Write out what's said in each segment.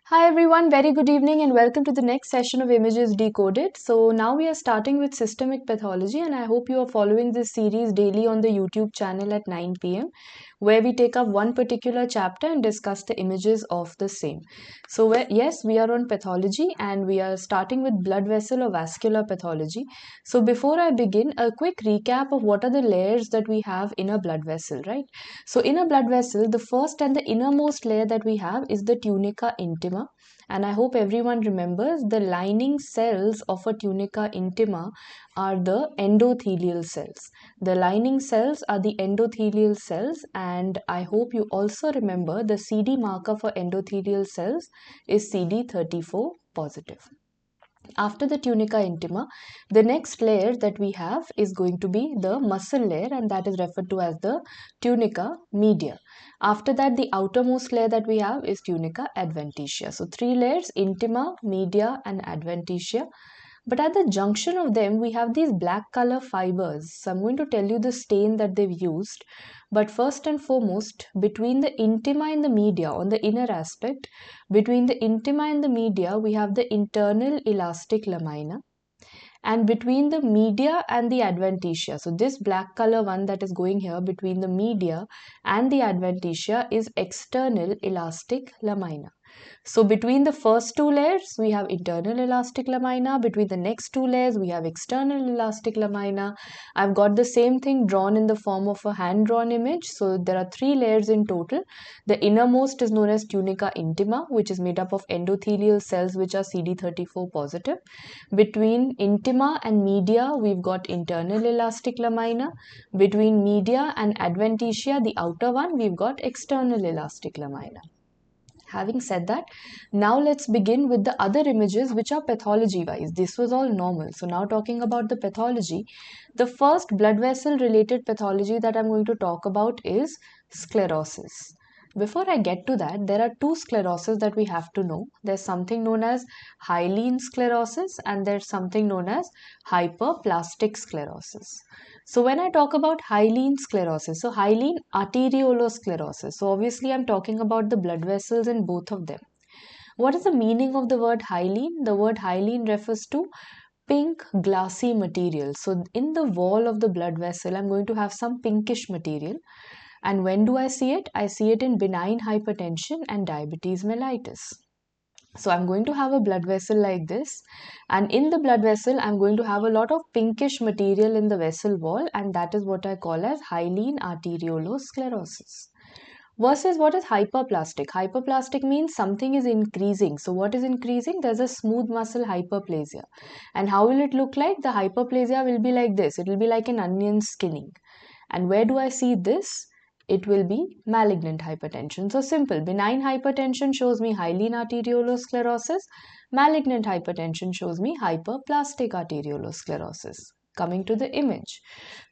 Hi everyone, very good evening and welcome to the next session of Images Decoded. So now we are starting with systemic pathology and I hope you are following this series daily on the YouTube channel at 9 p.m. where we take up one particular chapter and discuss the images of the same. So yes, we are on pathology and we are starting with blood vessel or vascular pathology. So before I begin, a quick recap of what are the layers that we have in a blood vessel, right? So in a blood vessel, the first and the innermost layer that we have is the tunica intima. And I hope everyone remembers the lining cells of a tunica intima are the endothelial cells. The lining cells are the endothelial cells, and I hope you also remember the CD marker for endothelial cells is CD34 positive. After the tunica intima, the next layer that we have is going to be the muscle layer, and that is referred to as the tunica media. After that, the outermost layer that we have is tunica adventitia. So three layers: intima, media and adventitia. But at the junction of them, we have these black color fibers. So I'm going to tell you the stain that they've used. But first and foremost, between the intima and the media, on the inner aspect, between the intima and the media, we have the internal elastic lamina. And between the media and the adventitia, so this black color one that is going here between the media and the adventitia is external elastic lamina. So between the first two layers, we have internal elastic lamina. Between the next two layers, we have external elastic lamina. I've got the same thing drawn in the form of a hand-drawn image. So there are three layers in total. The innermost is known as tunica intima, which is made up of endothelial cells which are CD34 positive. Between intima and media, we've got internal elastic lamina. Between media and adventitia, the outer one, we've got external elastic lamina. Having said that, now let's begin with the other images which are pathology wise. This was all normal. So now talking about the pathology, the first blood vessel related pathology that I'm going to talk about is sclerosis. Before I get to that, there are two sclerosis that we have to know. There's something known as hyaline sclerosis and there's something known as hyperplastic sclerosis. So when I talk about hyaline sclerosis, so hyaline arteriolosclerosis, so obviously I'm talking about the blood vessels in both of them. What is the meaning of the word hyaline? The word hyaline refers to pink glassy material. So in the wall of the blood vessel, I'm going to have some pinkish material. And when do I see it? I see it in benign hypertension and diabetes mellitus. So I'm going to have a blood vessel like this, and in the blood vessel I'm going to have a lot of pinkish material in the vessel wall, and that is what I call as hyaline arteriolosclerosis. Versus what is hyperplastic? Hyperplastic means something is increasing. So what is increasing? There's a smooth muscle hyperplasia. And how will it look like? The hyperplasia will be like this. It will be like an onion skinning. And where do I see this? It will be malignant hypertension. So simple. Benign hypertension shows me hyaline arteriolosclerosis. Malignant hypertension shows me hyperplastic arteriolosclerosis. Coming to the image.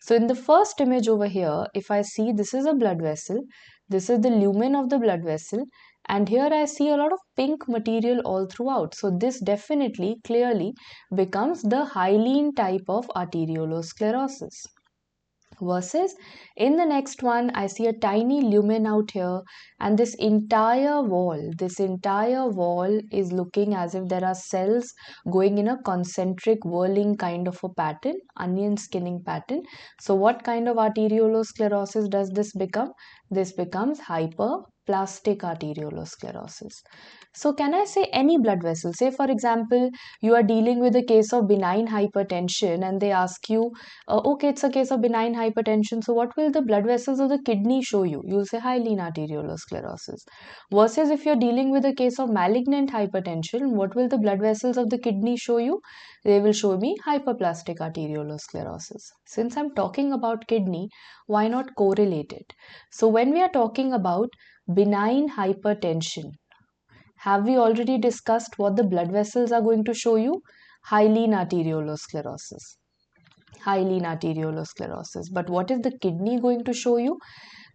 So in the first image over here, if I see this is a blood vessel, this is the lumen of the blood vessel, and here I see a lot of pink material all throughout. So this definitely clearly becomes the hyaline type of arteriolosclerosis. Versus in the next one, I see a tiny lumen out here, and this entire wall is looking as if there are cells going in a concentric whirling kind of a pattern, onion skinning pattern. So what kind of arteriolosclerosis does this become? This becomes hyperplastic arteriolosclerosis. So can I say any blood vessel? Say for example, you are dealing with a case of benign hypertension and they ask you, okay, it's a case of benign hypertension, so what will the blood vessels of the kidney show you? You'll say hyaline arteriolosclerosis. Versus if you're dealing with a case of malignant hypertension, what will the blood vessels of the kidney show you? They will show me hyperplastic arteriolosclerosis. Since I'm talking about kidney, why not correlate it? So when we are talking about benign hypertension, have we already discussed what the blood vessels are going to show you? Hyaline arteriolosclerosis. Hyaline arteriolosclerosis. But what is the kidney going to show you?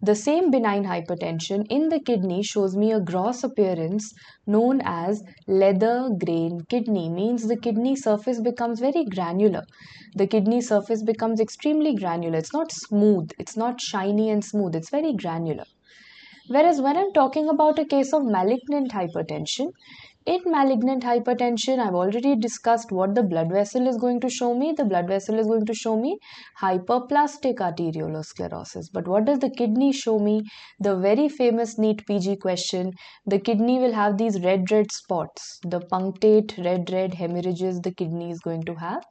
The same benign hypertension in the kidney shows me a gross appearance known as leather grain kidney. Means the kidney surface becomes very granular. The kidney surface becomes extremely granular. It's not smooth. It's not shiny and smooth. It's very granular. Whereas when I'm talking about a case of malignant hypertension, In malignant hypertension, I've already discussed what the blood vessel is going to show me. The blood vessel is going to show me hyperplastic arteriolosclerosis. But what does the kidney show me? The very famous NEET PG question. The kidney will have these red spots. The punctate red hemorrhages the kidney is going to have.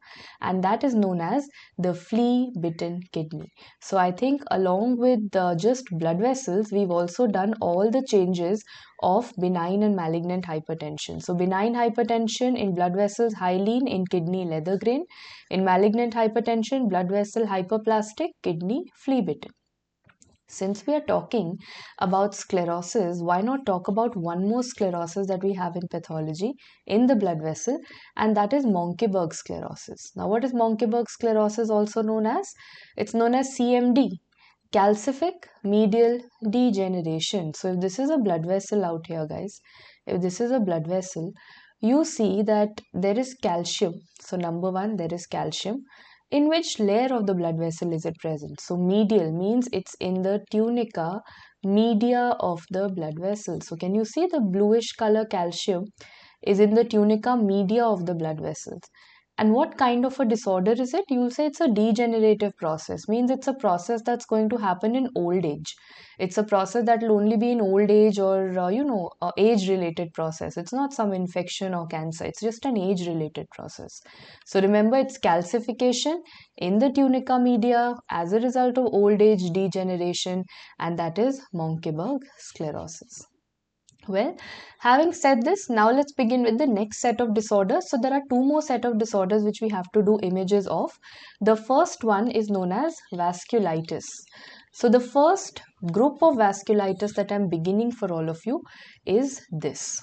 And that is known as the flea-bitten kidney. So I think along with just blood vessels, we've also done all the changes of benign and malignant hypertension. So benign hypertension in blood vessels hyaline, in kidney leather grain. In malignant hypertension, blood vessel hyperplastic, kidney flea bitten. Since we are talking about sclerosis, why not talk about one more sclerosis that we have in pathology in the blood vessel, and that is Monckeberg sclerosis. Now what is Monckeberg sclerosis also known as? It's known as CMD, calcific medial degeneration. So if this is a blood vessel out here, guys, if this is a blood vessel, you see that there is calcium. So number one, there is calcium. In which layer of the blood vessel is it present? So medial means it's in the tunica media of the blood vessel. So can you see the bluish color calcium is in the tunica media of the blood vessels? And what kind of a disorder is it? You will say it's a degenerative process. Means it's a process that's going to happen in old age. It's a process that will only be in old age or, age-related process. It's not some infection or cancer. It's just an age-related process. So remember, it's calcification in the tunica media as a result of old age degeneration, and that is Monckeberg sclerosis. Well, having said this, now let's begin with the next set of disorders. So there are two more set of disorders which we have to do images of. The first one is known as vasculitis. So the first group of vasculitis that I'm beginning for all of you is this.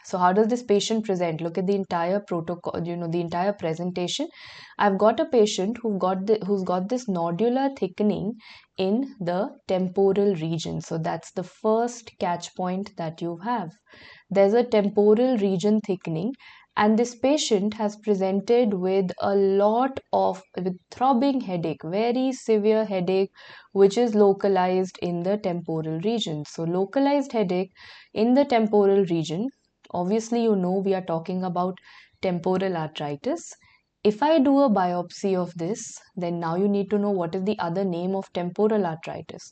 So how does this patient present? Look at the entire protocol, the entire presentation. I've got a patient who's got this nodular thickening in the temporal region. So that's the first catch point that you have. There's a temporal region thickening, and this patient has presented with a lot of throbbing headache, very severe headache, which is localized in the temporal region. So localized headache in the temporal region. Obviously, we are talking about temporal arteritis. If I do a biopsy of this, then now you need to know what is the other name of temporal arteritis.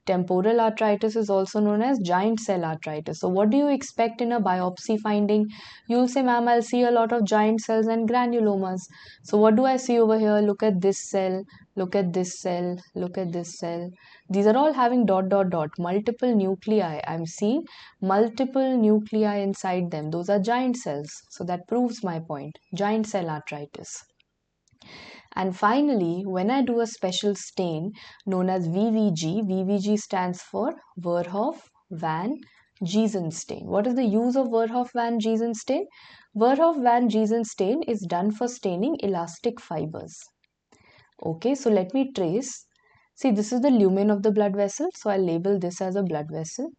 Temporal arteritis is also known as giant cell arteritis. So what do you expect in a biopsy finding? You'll say, ma'am, I'll see a lot of giant cells and granulomas. So what do I see over here? Look at this cell, look at this cell, look at this cell. These are all having ... multiple nuclei. I'm seeing multiple nuclei inside them. Those are giant cells. So that proves my point. Giant cell arteritis. And finally, when I do a special stain known as VVG, VVG stands for Verhoeven van Giessen stain. What is the use of Verhoeven van Giessen stain? Verhoeven van Giessen stain is done for staining elastic fibers. Okay, so let me trace. See, this is the lumen of the blood vessel, so I'll label this as a blood vessel.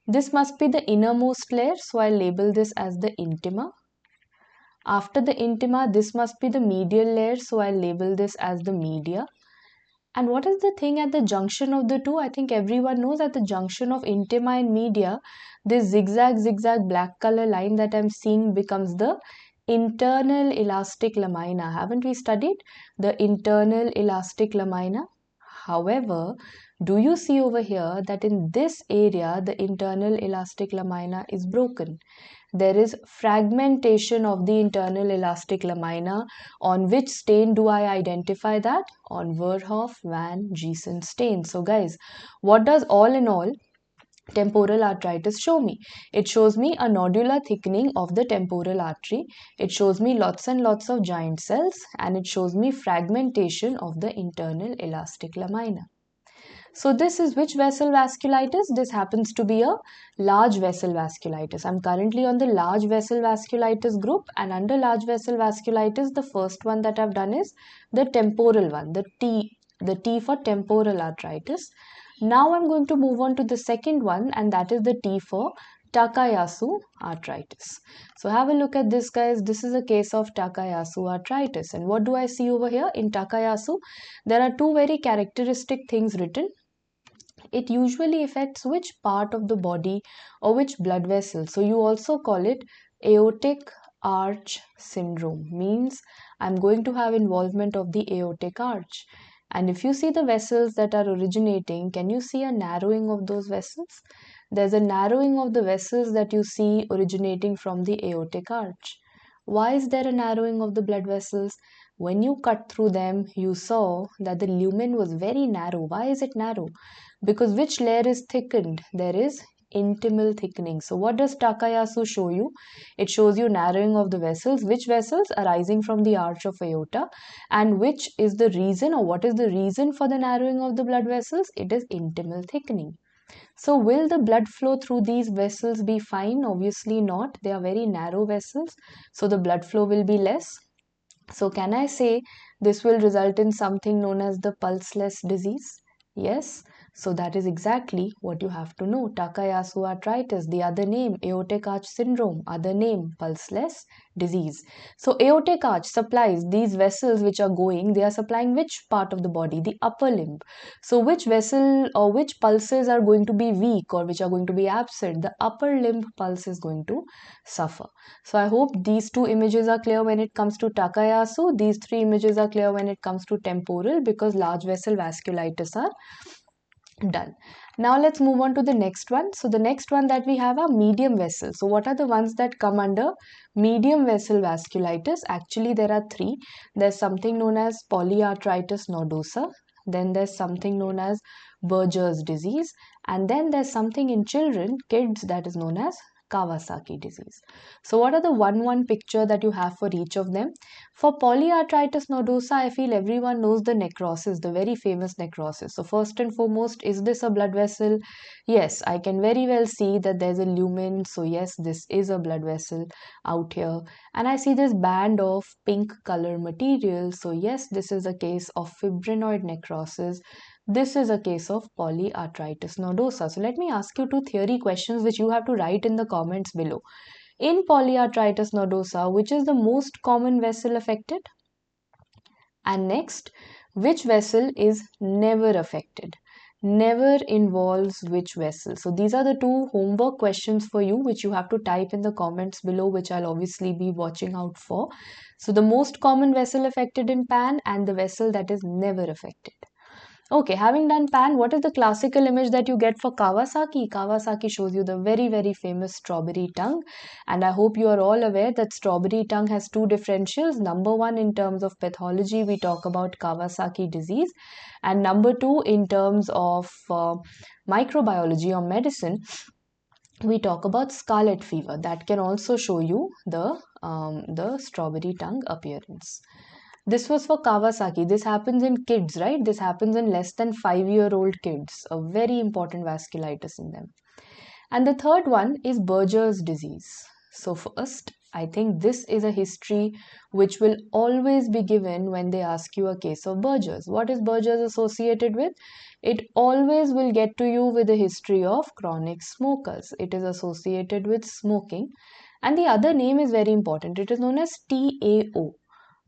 This must be the innermost layer, so I'll label this as the intima. After the intima, this must be the medial layer, so I'll label this as the media. And what is the thing at the junction of the two? I think everyone knows at the junction of intima and media, this zigzag black color line that I'm seeing becomes the internal elastic lamina. Haven't we studied the internal elastic lamina? However, do you see over here that in this area, the internal elastic lamina is broken? There is fragmentation of the internal elastic lamina. On which stain do I identify that? On Verhoeven van Giessen stain. So guys, what does all in all temporal arteritis show me? It shows me a nodular thickening of the temporal artery. It shows me lots and lots of giant cells, and it shows me fragmentation of the internal elastic lamina. So this is which vessel vasculitis? This happens to be a large vessel vasculitis. I'm currently on the large vessel vasculitis group, and under large vessel vasculitis, the first one that I've done is the temporal one, the T for temporal arteritis. Now I'm going to move on to the second one, and that is the T for Takayasu arteritis. So have a look at this, guys. This is a case of Takayasu arteritis. And what do I see over here? In Takayasu, there are two very characteristic things written. It usually affects which part of the body or which blood vessel. So you also call it Aortic arch syndrome means I'm going to have involvement of the aortic arch. And if you see the vessels that are originating, can you see a narrowing of those vessels? There's a narrowing of the vessels that you see originating from the aortic arch. Why is there a narrowing of the blood vessels? When you cut through them, you saw that the lumen was very narrow. Why is it narrow? Because which layer is thickened? There is intimal thickening. So what does Takayasu show you? It shows you narrowing of the vessels. Which vessels? Arising from the arch of aorta. And which is the reason, or what is the reason for the narrowing of the blood vessels? It is intimal thickening. So will the blood flow through these vessels be fine? Obviously not. They are very narrow vessels. So the blood flow will be less. So can I say this will result in something known as the pulseless disease? Yes. So that is exactly what you have to know. Takayasu arthritis, the other name aortic arch syndrome, other name pulseless disease. So aortic arch supplies these vessels which are going, they are supplying which part of the body? The upper limb. So which vessel or which pulses are going to be weak or which are going to be absent? The upper limb pulse is going to suffer. So I hope these two images are clear when it comes to Takayasu. These three images are clear when it comes to temporal, because large vessel vasculitis are done. Now let's move on to the next one. So the next one that we have are medium vessels. So what are the ones that come under medium vessel vasculitis? Actually there are three. There's something known as polyarthritis nodosa. Then there's something known as Berger's disease. And then there's something in children, kids, that is known as Kawasaki disease. So what are the one picture that you have for each of them? For polyarthritis nodosa, I feel everyone knows the necrosis, the very famous necrosis. So first and foremost, is this a blood vessel? Yes, I can very well see that there's a lumen. So yes, this is a blood vessel out here. And I see this band of pink color material. So yes, this is a case of fibrinoid necrosis. This is a case of polyarthritis nodosa. So let me ask you two theory questions which you have to write in the comments below. In polyarthritis nodosa, which is the most common vessel affected? And next, which vessel is never affected? Never involves which vessel? So these are the two homework questions for you which you have to type in the comments below, which I'll obviously be watching out for. So the most common vessel affected in PAN and the vessel that is never affected. Okay, having done PAN, what is the classical image that you get for Kawasaki? Kawasaki shows you the very famous strawberry tongue. And I hope you are all aware that strawberry tongue has two differentials. Number one, in terms of pathology, we talk about Kawasaki disease. And number two, in terms of microbiology or medicine, we talk about scarlet fever. That can also show you the strawberry tongue appearance. This was for Kawasaki. This happens in kids, right? This happens in less than 5-year-old kids. A very important vasculitis in them. And the third one is Berger's disease. So first, I think this is a history which will always be given when they ask you a case of Berger's. What is Berger's associated with? It always will get to you with a history of chronic smokers. It is associated with smoking. And the other name is very important. It is known as TAO.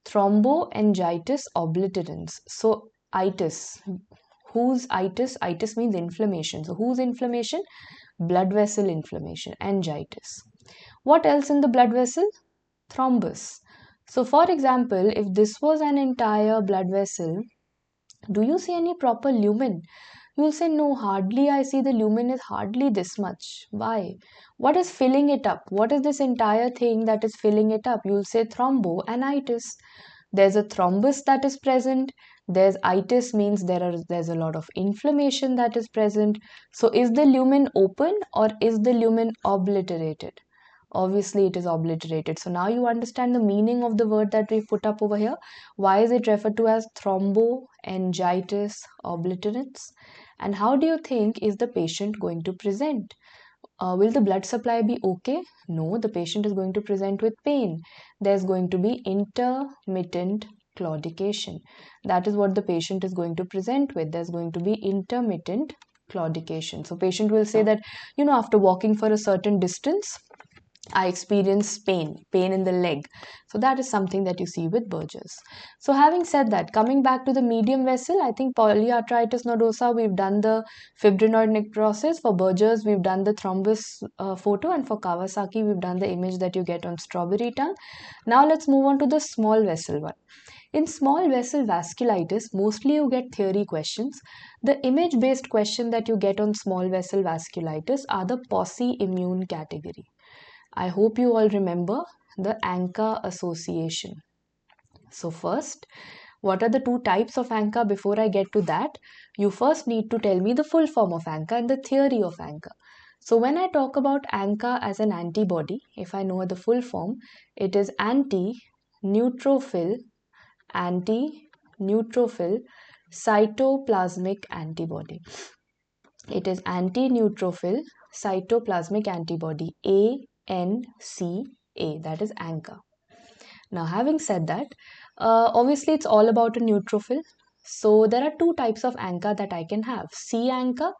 Thromboangiitis obliterans. So itis. Whose itis? Itis means inflammation. So whose inflammation? Blood vessel inflammation. Angiitis. What else in the blood vessel? Thrombus. So for example, if this was an entire blood vessel, do you see any proper lumen? You'll say, no, hardly. I see the lumen is hardly this much. Why? What is filling it up? What is this entire thing that is filling it up? You'll say thromboanitis. There's a thrombus that is present. There's itis, means there's a lot of inflammation that is present. So is the lumen open or is the lumen obliterated? Obviously it is obliterated. So now you understand the meaning of the word that we put up over here. Why is it referred to as thromboangiitis obliterans? And how do you think is the patient going to present? Will the blood supply be okay? No, the patient is going to present with pain. There's going to be intermittent claudication. That is what the patient is going to present with. There's going to be intermittent claudication. So patient will say that, after walking for a certain distance, I experience pain in the leg. So that is something that you see with Burgess. So having said that, coming back to the medium vessel, I think polyarthritis nodosa, we've done the fibrinoid necrosis. For Burgess, we've done the thrombus photo, and for Kawasaki, we've done the image that you get on strawberry tongue. Now let's move on to the small vessel one. In small vessel vasculitis, mostly you get theory questions. The image-based question that you get on small vessel vasculitis are the POSI immune category. I hope you all remember the ANCA association. So first, what are the two types of ANCA? Before I get to that, you first need to tell me the full form of ANCA and the theory of ANCA. So when I talk about ANCA as an antibody, if I know the full form, it is anti-neutrophil cytoplasmic antibody. It is anti-neutrophil cytoplasmic antibody, ANCA, that is ANCA. Now, having said that, obviously it's all about a neutrophil. So there are two types of ANCA that I can have, C ANCA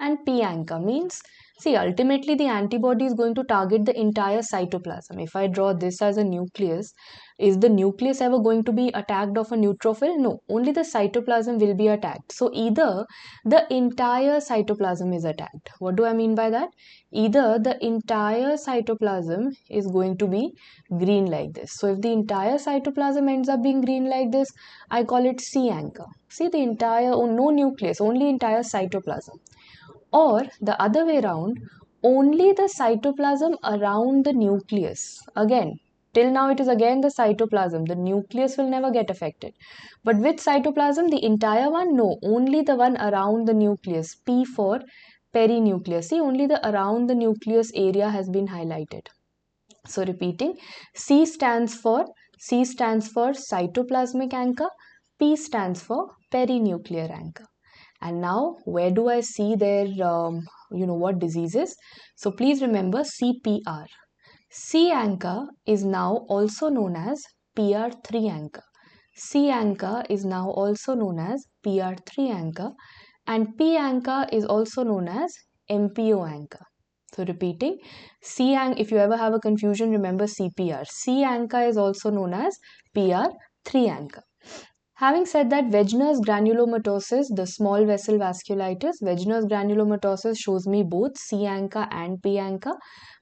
and P ANCA. Means, see, ultimately the antibody is going to target the entire cytoplasm. If I draw this as a nucleus, is the nucleus ever going to be attacked of a neutrophil? No, only the cytoplasm will be attacked. So either the entire cytoplasm is attacked. What do I mean by that? Either the entire cytoplasm is going to be green like this. So if the entire cytoplasm ends up being green like this, I call it C ANCA. See, the entire, no nucleus, only entire cytoplasm. Or the other way around, only the cytoplasm around the nucleus. Again, till now it is again the cytoplasm. The nucleus will never get affected. But which cytoplasm? The entire one? No, only the one around the nucleus. P for perinucleus. See, only the around the nucleus area has been highlighted. So repeating, C stands for cytoplasmic ANCA, P stands for perinuclear ANCA. And now, where do I see their, what diseases? So please remember CPR. C ANCA is now also known as PR3 ANCA. C ANCA is now also known as PR3 ANCA, and P ANCA is also known as MPO ANCA. So repeating, if you ever have a confusion, remember CPR. C ANCA is also known as PR3 ANCA. Having said that, Wegener's granulomatosis, the small vessel vasculitis, Wegener's granulomatosis shows me both C ANCA and P ANCA,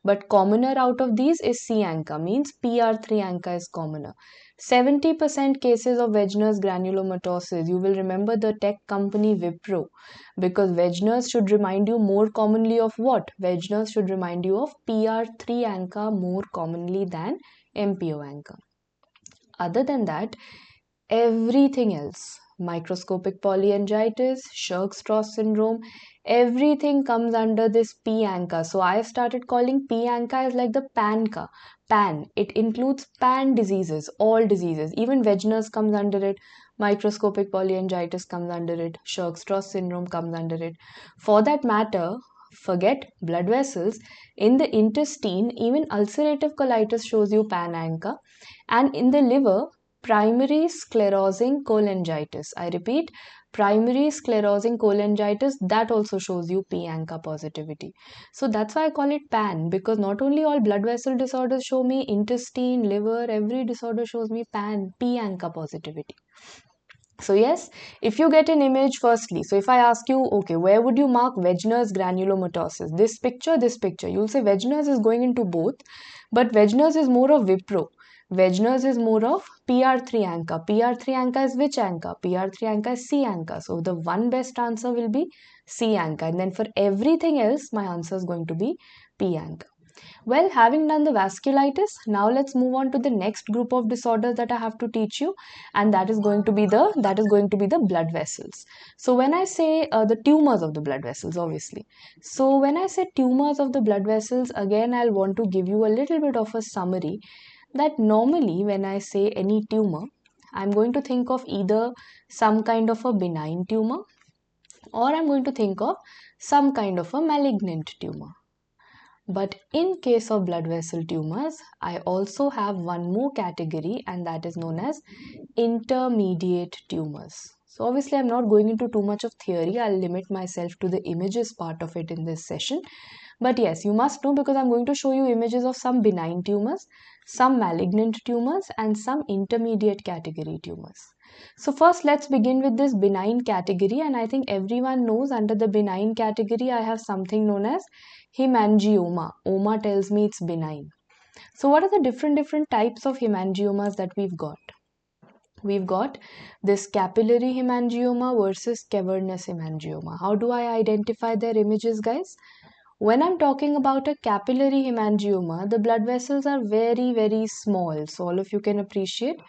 but commoner out of these is C ANCA, means PR3 ANCA is commoner. 70% cases of Wegener's granulomatosis, you will remember the tech company Wipro, because Wegener's should remind you more commonly of what? Wegener's should remind you of PR3 ANCA more commonly than MPO ANCA. Other than that, everything else, microscopic polyangiitis, Churg-Strauss syndrome, everything comes under this P ANCA. So I have started calling P ANCA as like the PANCA. PAN. It includes PAN diseases, all diseases. Even Wegener's comes under it. Microscopic polyangiitis comes under it. Churg-Strauss syndrome comes under it. For that matter, forget blood vessels. In the intestine, even ulcerative colitis shows you PAN ANCA. And in the liver, primary sclerosing cholangitis. I repeat, primary sclerosing cholangitis, that also shows you P ANCA positivity. So that's why I call it PAN, because not only all blood vessel disorders show me intestine, liver, every disorder shows me P ANCA positivity. So yes, if you get an image firstly, so if I ask you, okay, where would you mark Wegener's granulomatosis? This picture, you'll say Wegener's is going into both, but Wegener's is more of Wipro. Wegener's is more of PR3 ANCA. PR3 ANCA is which ANCA? PR3 ANCA is C ANCA. So the one best answer will be C ANCA. And then for everything else, my answer is going to be P ANCA. Well, having done the vasculitis, now let's move on to the next group of disorders that I have to teach you, and that is going to be the blood vessels. So when I say the tumors of the blood vessels, obviously. So when I say tumors of the blood vessels, again I'll want to give you a little bit of a summary that normally when I say any tumor, I'm going to think of either some kind of a benign tumor or I'm going to think of some kind of a malignant tumor. But in case of blood vessel tumors, I also have one more category, and that is known as intermediate tumors. So obviously I'm not going into too much of theory. I'll limit myself to the images part of it in this session. But yes, you must know because I'm going to show you images of some benign tumors, some malignant tumors, and some intermediate category tumors. So first let's begin with this benign category, and I think everyone knows under the benign category I have something known as hemangioma. Oma tells me it's benign. So what are the different types of hemangiomas that we've got? We've got this capillary hemangioma versus cavernous hemangioma. How do I identify their images, guys? When I'm talking about a capillary hemangioma, the blood vessels are very small. So all of you can appreciate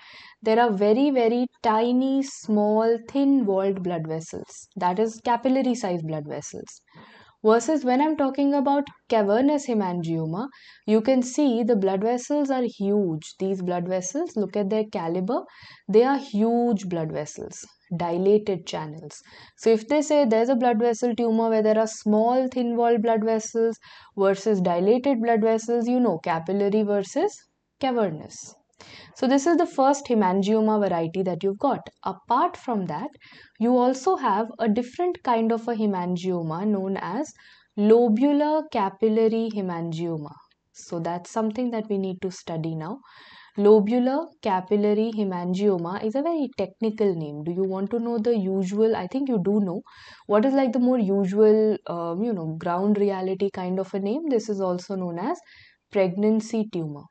there are very tiny, small, thin-walled blood vessels. That is capillary size blood vessels. Versus when I'm talking about cavernous hemangioma, you can see the blood vessels are huge. These blood vessels, look at their caliber, they are huge blood vessels, dilated channels. So if they say there's a blood vessel tumor where there are small thin-walled blood vessels versus dilated blood vessels, you know, capillary versus cavernous. So this is the first hemangioma variety that you've got. Apart from that, you also have a different kind of a hemangioma known as lobular capillary hemangioma. So that's something that we need to study now. Lobular capillary hemangioma is a very technical name. Do you want to know the usual? I think you do know. What is like the more usual, ground reality kind of a name? This is also known as pregnancy tumor.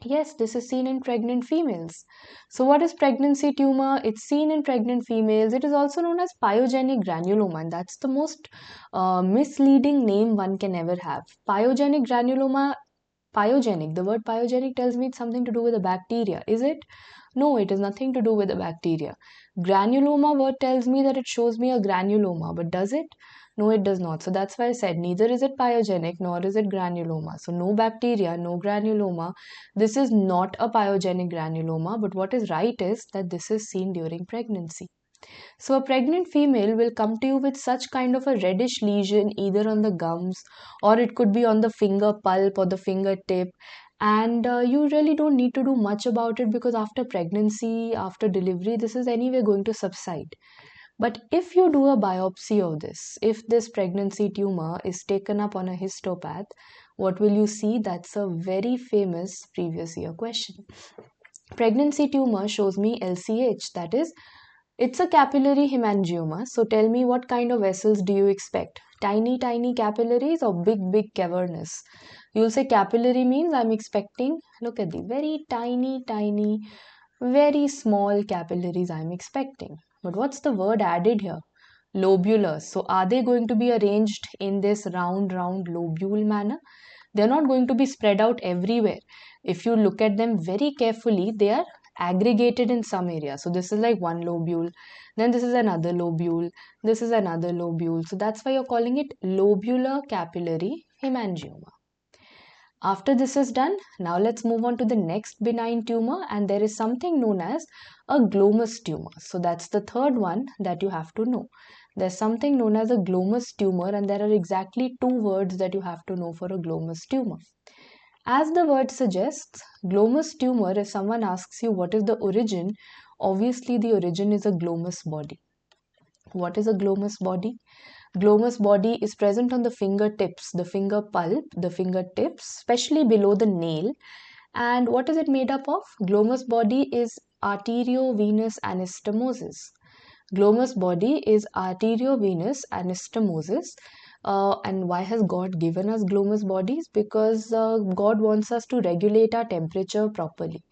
Yes, this is seen in pregnant females. So what is pregnancy tumor? It's seen in pregnant females. It is also known as pyogenic granuloma, and that's the most misleading name one can ever have. Pyogenic granuloma, pyogenic. The word pyogenic tells me it's something to do with a bacteria. Is it? No, it is nothing to do with a bacteria. Granuloma word tells me that it shows me a granuloma, but does it? No, it does not. So that's why I said neither is it pyogenic nor is it granuloma. So no bacteria, no granuloma. This is not a pyogenic granuloma, but what is right is that this is seen during pregnancy. So a pregnant female will come to you with such kind of a reddish lesion either on the gums or it could be on the finger pulp or the fingertip, and you really don't need to do much about it because after pregnancy, after delivery, this is anyway going to subside. But if you do a biopsy of this, if this pregnancy tumor is taken up on a histopath, what will you see? That's a very famous previous year question. Pregnancy tumor shows me LCH, that is, it's a capillary hemangioma. So tell me, what kind of vessels do you expect? Tiny capillaries or big cavernous? You'll say capillary means I'm expecting, look at the very tiny, very small capillaries I'm expecting. But what's the word added here? Lobular. So are they going to be arranged in this round lobule manner? They're not going to be spread out everywhere. If you look at them very carefully, they are aggregated in some area. So this is like one lobule, then this is another lobule, this is another lobule. So that's why you're calling it lobular capillary hemangioma. After this is done, now let's move on to the next benign tumor, and there is something known as a glomus tumor. So that's the third one that you have to know. There's something known as a glomus tumor, and there are exactly two words that you have to know for a glomus tumor. As the word suggests, glomus tumor, if someone asks you what is the origin, obviously the origin is a glomus body. What is a glomus body? Glomus body is present on the fingertips, the finger pulp, the fingertips, especially below the nail. And what is it made up of? Glomus body is arteriovenous anastomosis. Glomus body is arteriovenous anastomosis. And why has God given us glomus bodies? Because God wants us to regulate our temperature properly.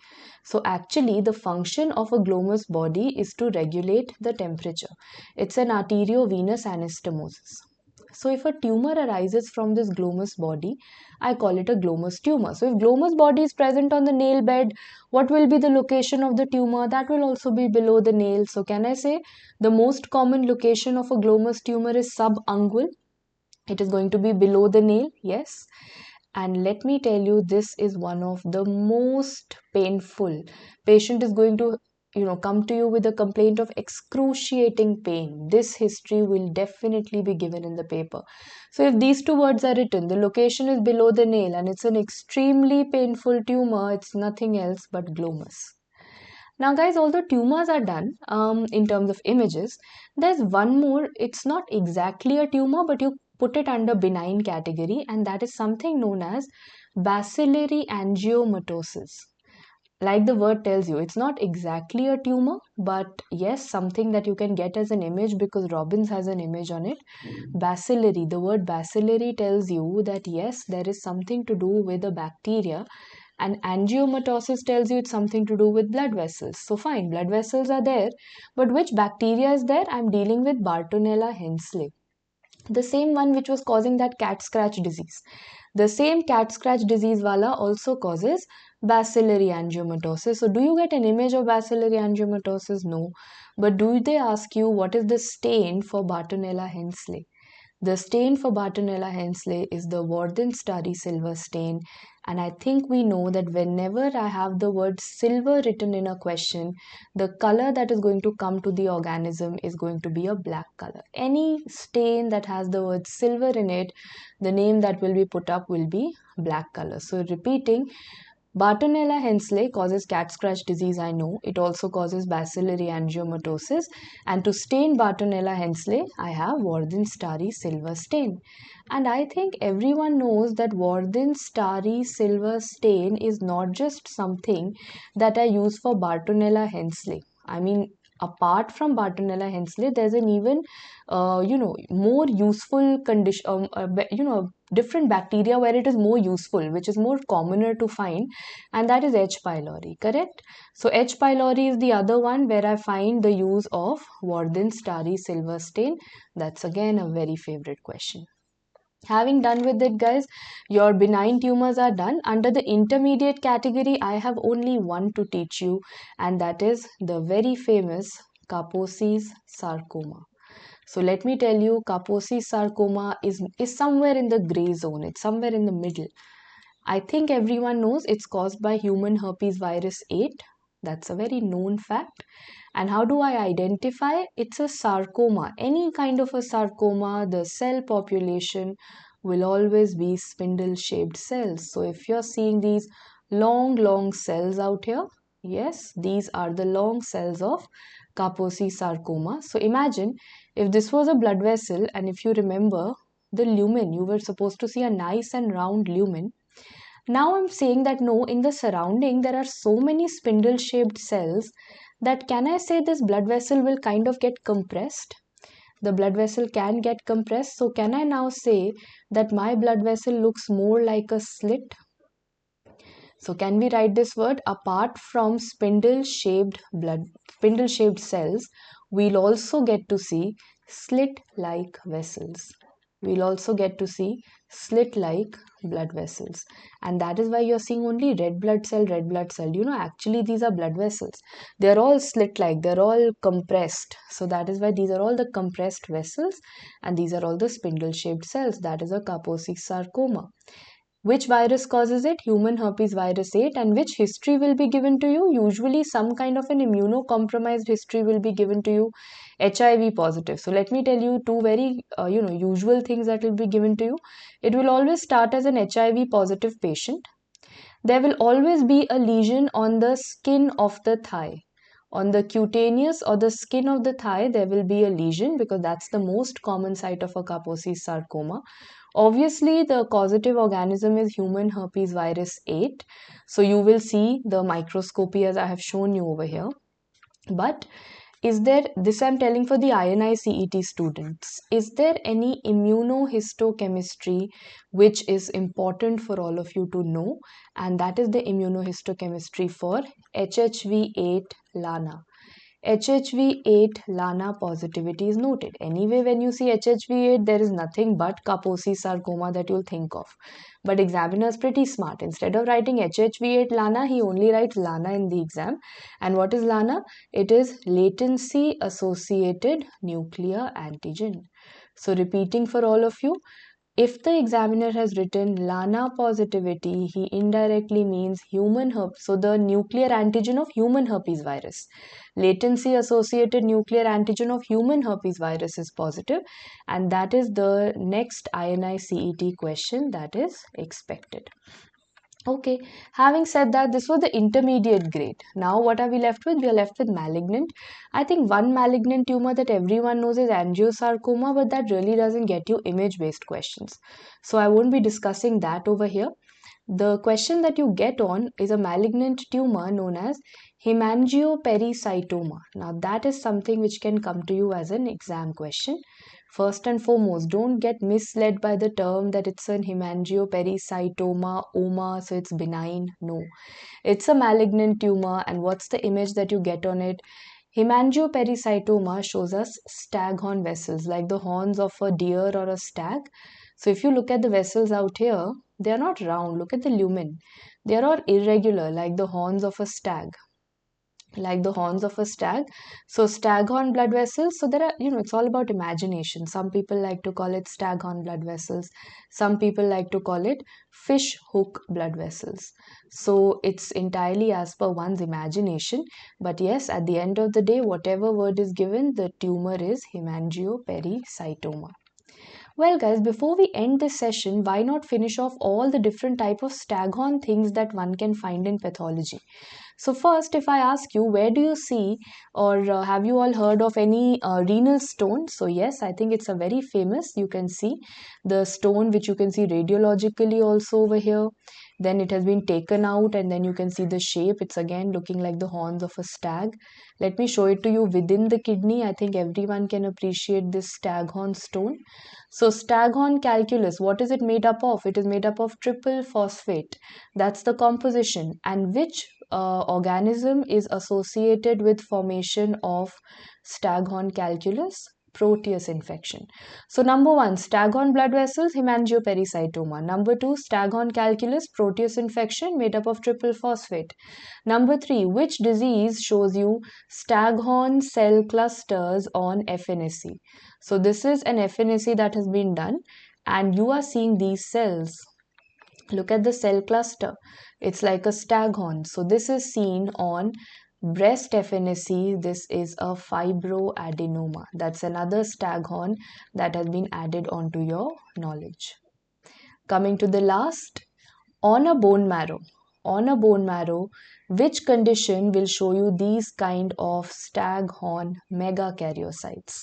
So actually the function of a glomus body is to regulate the temperature. It's an arteriovenous anastomosis. So if a tumor arises from this glomus body, I call it a glomus tumor. So if glomus body is present on the nail bed, what will be the location of the tumor? That will also be below the nail. So can I say the most common location of a glomus tumor is subungual? It is going to be below the nail, yes. And let me tell you, this is one of the most painful. Patient is going to come to you with a complaint of excruciating pain. This history will definitely be given in the paper. So if these two words are written, the location is below the nail and it's an extremely painful tumor, it's nothing else but glomus. Now guys, although tumors are done in terms of images, there's one more. It's not exactly a tumor, but you put it under benign category, and that is something known as bacillary angiomatosis. Like the word tells you, it's not exactly a tumor, but yes, something that you can get as an image because Robbins has an image on it. Bacillary, the word bacillary tells you that yes, there is something to do with a bacteria, and angiomatosis tells you it's something to do with blood vessels. So fine, blood vessels are there, but which bacteria is there? I'm dealing with Bartonella henselae, the same one which was causing that cat scratch disease. The same cat scratch disease wala also causes bacillary angiomatosis. So do you get an image of bacillary angiomatosis? No. But do they ask you what is the stain for Bartonella henselae? The stain for Bartonella henselae is the Warden Starry silver stain, and I think we know that whenever I have the word silver written in a question, the color that is going to come to the organism is going to be a black color. Any stain that has the word silver in it, the name that will be put up will be black color. So repeating, Bartonella henselae causes cat scratch disease, I know. It also causes bacillary angiomatosis. And to stain Bartonella henselae, I have Warden Starry silver stain. And I think everyone knows that Warden Starry silver stain is not just something that I use for Bartonella henselae. I mean, apart from Bartonella henselae, there's an even, more useful condition, different bacteria where it is more useful, which is more commoner to find, and that is H. pylori, correct? So H. pylori is the other one where I find the use of Warden Starry silver stain. That's again a very favorite question. Having done with it, guys, your benign tumors are done. Under the intermediate category, I have only one to teach you, and that is the very famous Kaposi's sarcoma. So let me tell you, Kaposi's sarcoma is somewhere in the gray zone. It's somewhere in the middle. I think everyone knows it's caused by human herpes virus 8. That's a very known fact. And how do I identify? It's a sarcoma. Any kind of a sarcoma, the cell population will always be spindle-shaped cells. So if you're seeing these long cells out here, yes, these are the long cells of Kaposi sarcoma. So imagine if this was a blood vessel, and if you remember the lumen, you were supposed to see a nice and round lumen. Now I'm saying that no, in the surrounding there are so many spindle-shaped cells that can I say this blood vessel will kind of get compressed? The blood vessel can get compressed. So can I now say that my blood vessel looks more like a slit? So can we write this word? Apart from spindle-shaped cells, we'll also get to see slit-like vessels. We'll also get to see slit-like blood vessels, and that is why you're seeing only red blood cell. Actually these are blood vessels. They're all slit-like, they're all compressed. So that is why these are all the compressed vessels, and these are all the spindle-shaped cells. That is a Kaposi sarcoma. Which virus causes it? Human herpes virus 8. And which history will be given to you? Usually some kind of an immunocompromised history will be given to you. HIV positive. So let me tell you two very usual things that will be given to you. It will always start as an HIV positive patient. There will always be a lesion on the skin of the thigh. On the cutaneous or the skin of the thigh, there will be a lesion because that's the most common site of a Kaposi sarcoma. Obviously, the causative organism is human herpes virus 8. So you will see the microscopy as I have shown you over here. But is there, this I'm telling for the INI-CET students, is there any immunohistochemistry which is important for all of you to know? And that is the immunohistochemistry for HHV8 LANA. HHV8 LANA positivity is noted. Anyway, when you see HHV8, there is nothing but Kaposi sarcoma that you'll think of. But examiner is pretty smart. Instead of writing HHV8 LANA, he only writes LANA in the exam. And what is LANA? It is latency associated nuclear antigen. So repeating for all of you, if the examiner has written LANA positivity, he indirectly means human herpes. So the nuclear antigen of human herpes virus. Latency associated nuclear antigen of human herpes virus is positive, and that is the next INI-CET question that is expected. Okay, having said that, this was the intermediate grade. Now, what are we left with? We are left with malignant. I think one malignant tumor that everyone knows is angiosarcoma, but that really doesn't get you image-based questions. So, I won't be discussing that over here. The question that you get on is a malignant tumor known as hemangiopericytoma. Now, that is something which can come to you as an exam question. First and foremost, don't get misled by the term that it's an hemangiopericytoma, OMA, so it's benign. No, it's a malignant tumor, and what's the image that you get on it? Hemangiopericytoma shows us staghorn vessels, like the horns of a deer or a stag. So if you look at the vessels out here, they are not round. Look at the lumen. They are all irregular, like the horns of a stag. Like the horns of a stag. So staghorn blood vessels. So there are, it's all about imagination. Some people like to call it staghorn blood vessels. Some people like to call it fish hook blood vessels. So it's entirely as per one's imagination. But yes, at the end of the day, whatever word is given, the tumor is hemangiopericytoma. Well, guys, before we end this session, why not finish off all the different type of staghorn things that one can find in pathology? So first, if I ask you, where do you see or have you all heard of any renal stone? So yes, I think it's a very famous. You can see the stone which you can see radiologically also over here. Then it has been taken out and then you can see the shape. It's again looking like the horns of a stag. Let me show it to you within the kidney. I think everyone can appreciate this staghorn stone. So staghorn calculus, what is it made up of? It is made up of triple phosphate. That's the composition. And which organism is associated with formation of staghorn calculus? Proteus infection. So number 1, staghorn blood vessels, hemangiopericytoma. Number 2, staghorn calculus, Proteus infection made up of triple phosphate. Number 3, which disease shows you staghorn cell clusters on FNSC? So this is an FNSC that has been done and you are seeing these cells. Look at the cell cluster. It's like a staghorn. So this is seen on breast FNSC. This is a fibroadenoma. That's another staghorn that has been added onto your knowledge. Coming to the last, on a bone marrow. On a bone marrow, which condition will show you these kind of staghorn megakaryocytes?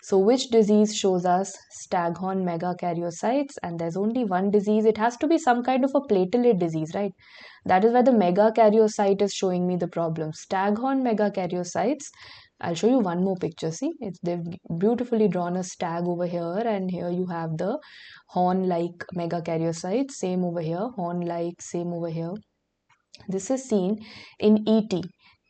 So which disease shows us staghorn megakaryocytes? And there's only one disease. It has to be some kind of a platelet disease, right? That is why the megakaryocyte is showing me the problem. Staghorn megakaryocytes. I'll show you one more picture. See, they've beautifully drawn a stag over here, and here you have the horn-like megakaryocytes. Same over here, horn-like, same over here. This is seen in ET,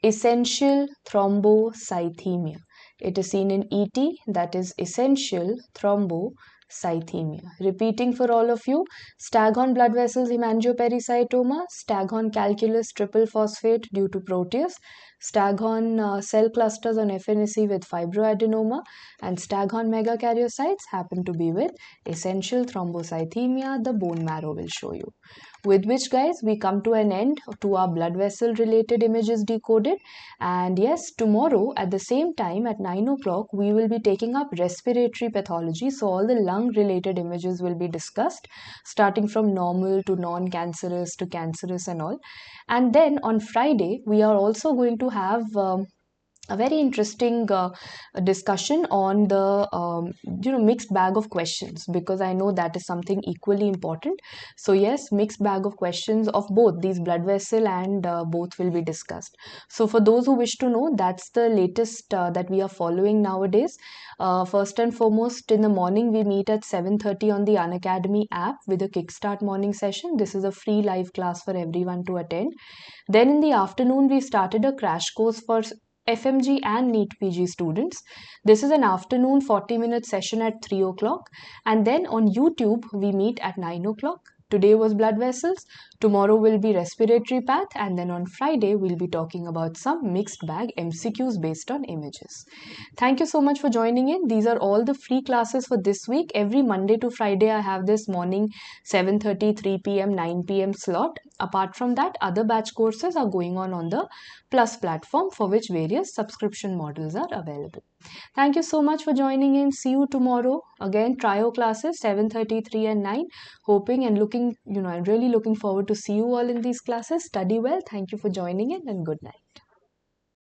essential thrombocythemia. It is seen in ET, that is essential thrombocythemia. Repeating for all of you, staghorn blood vessels hemangiopericytoma, staghorn calculus triple phosphate due to Proteus, staghorn cell clusters on FNSC with fibroadenoma, and staghorn megakaryocytes happen to be with essential thrombocythemia. The bone marrow will show you. With which, guys, we come to an end to our blood vessel related images decoded. And yes, tomorrow at the same time at 9 o'clock, we will be taking up respiratory pathology. So all the lung related images will be discussed, starting from normal to non-cancerous to cancerous and all. And then on Friday, we are also going to have a very interesting discussion on the mixed bag of questions, because I know that is something equally important. So yes, mixed bag of questions of both these blood vessel and both will be discussed. So for those who wish to know, that's the latest that we are following nowadays. First and foremost, in the morning we meet at 7:30 on the Unacademy app with a kickstart morning session. This is a free live class for everyone to attend. Then in the afternoon we started a crash course for FMG and NEET PG students. This is an afternoon 40-minute session at 3 o'clock. And then on YouTube, we meet at 9 o'clock. Today was blood vessels. Tomorrow will be respiratory path. And then on Friday, we'll be talking about some mixed bag MCQs based on images. Thank you so much for joining in. These are all the free classes for this week. Every Monday to Friday, I have this morning 7:30, 3 p.m., 9 p.m. slot. Apart from that, other batch courses are going on the Plus platform, for which various subscription models are available. Thank you so much for joining in. See you tomorrow. Again, trio classes 7:33 and 9. Hoping and looking, I'm really looking forward to see you all in these classes. Study well. Thank you for joining in, and good night.